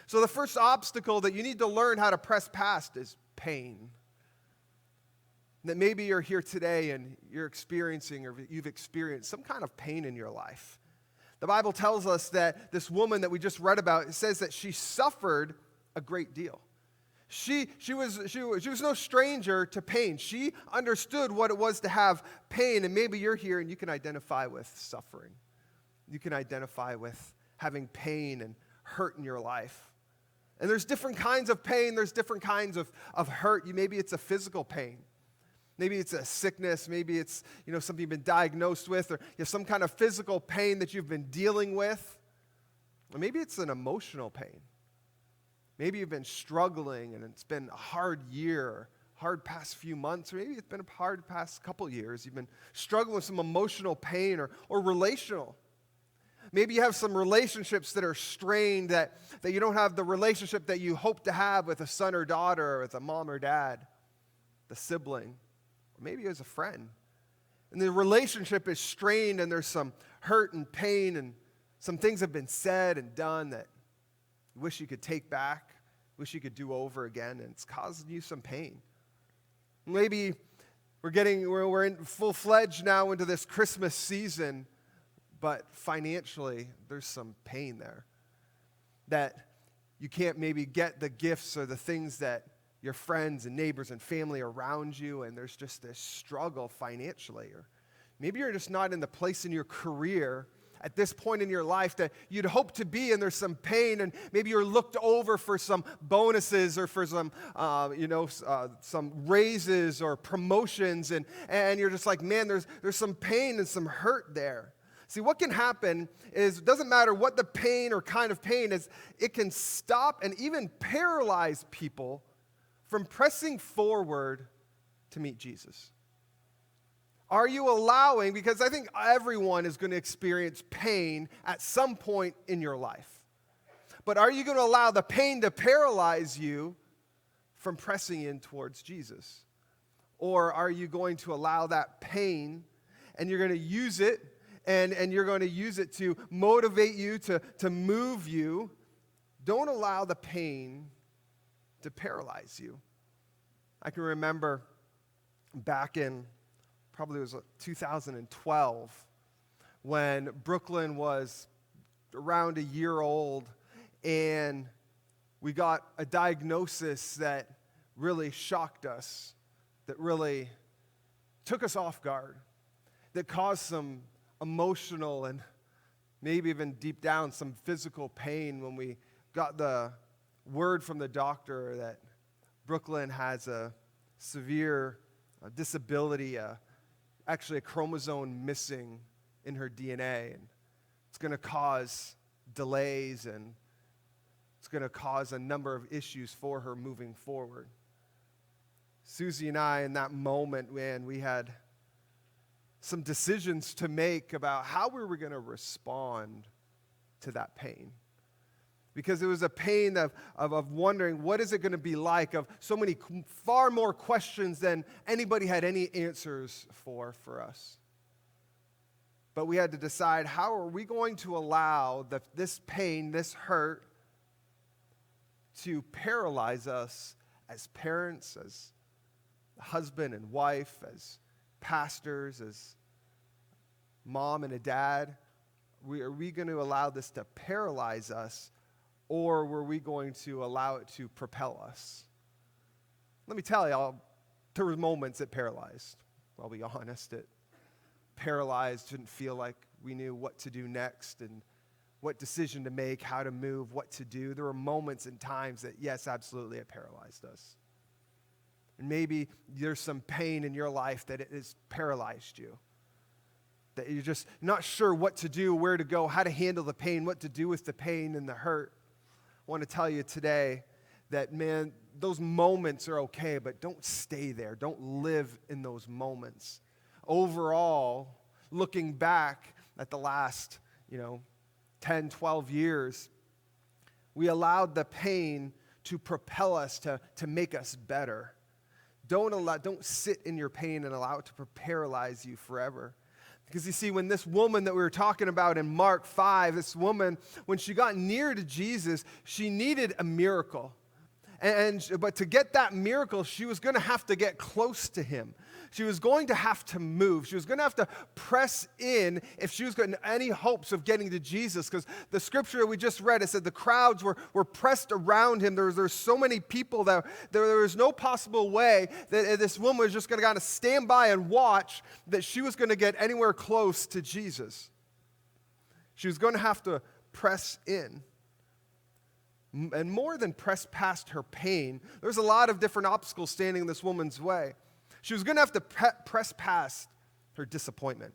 So the first obstacle that you need to learn how to press past is pain. That maybe you're here today and you're experiencing or you've experienced some kind of pain in your life. The Bible tells us that this woman that we just read about, it says that she suffered a great deal. She was no stranger to pain. She understood what it was to have pain, and maybe you're here and you can identify with suffering. You can identify with having pain and hurt in your life. And there's different kinds of pain. There's different kinds of hurt. Maybe it's a physical pain. Maybe it's a sickness. Maybe it's something you've been diagnosed with, or you have some kind of physical pain that you've been dealing with. Or maybe it's an emotional pain. Maybe you've been struggling and it's been a hard year, hard past few months, or maybe it's been a hard past couple years. You've been struggling with some emotional pain or relational. Maybe you have some relationships that are strained, that you don't have the relationship that you hope to have with a son or daughter, or with a mom or dad, the sibling, or maybe as a friend. And the relationship is strained and there's some hurt and pain and some things have been said and done that you wish you could take back, wish you could do over again, and it's causing you some pain. Maybe we're in full-fledged now into this Christmas season, but financially there's some pain there. That you can't maybe get the gifts or the things that your friends and neighbors and family around you, and there's just this struggle financially. Or maybe you're just not in the place in your career at this point in your life that you'd hope to be, and there's some pain, and maybe you're looked over for some bonuses or for some, some raises or promotions, and you're just like, man, there's some pain and some hurt there. See, what can happen is, it doesn't matter what the pain or kind of pain is, it can stop and even paralyze people from pressing forward to meet Jesus. Are you allowing, because I think everyone is going to experience pain at some point in your life, but are you going to allow the pain to paralyze you from pressing in towards Jesus? Or are you going to allow that pain and you're going to use it and you're going to use it to motivate you, to move you? Don't allow the pain to paralyze you. I can remember back in probably it was 2012, when Brooklyn was around a year old, and we got a diagnosis that really shocked us, that really took us off guard, that caused some emotional and maybe even deep down some physical pain when we got the word from the doctor that Brooklyn has a severe disability, actually a chromosome missing in her DNA, and it's going to cause delays, and it's going to cause a number of issues for her moving forward. Susie and I, in that moment, man, we had some decisions to make about how we were going to respond to that pain. Because it was a pain of wondering, what is it going to be like, of so many, far more questions than anybody had any answers for us. But we had to decide, how are we going to allow this pain, this hurt, to paralyze us as parents, as husband and wife, as pastors, as mom and a dad? Are we going to allow this to paralyze us, or were we going to allow it to propel us? Let me tell you, there were moments it paralyzed. I'll be honest, it paralyzed, didn't feel like we knew what to do next and what decision to make, how to move, what to do. There were moments and times that, yes, absolutely, it paralyzed us. And maybe there's some pain in your life that it has paralyzed you, that you're just not sure what to do, where to go, how to handle the pain, what to do with the pain and the hurt. I want to tell you today that, man, those moments are okay, but don't stay there. Don't live in those moments. Overall, looking back at the last, 10, 12 years, we allowed the pain to propel us, to make us better. Don't sit in your pain and allow it to paralyze you forever. Because you see, when this woman that we were talking about in Mark 5, this woman, when she got near to Jesus, she needed a miracle. But to get that miracle, she was going to have to get close to him. She was going to have to move. She was going to have to press in if she was getting any hopes of getting to Jesus. Because the scripture we just read, it said the crowds were pressed around him. There's so many people that there was no possible way that this woman was just going to kind of stand by and watch that she was going to get anywhere close to Jesus. She was going to have to press in. And more than press past her pain, there's a lot of different obstacles standing in this woman's way. She was going to have to press past her disappointment.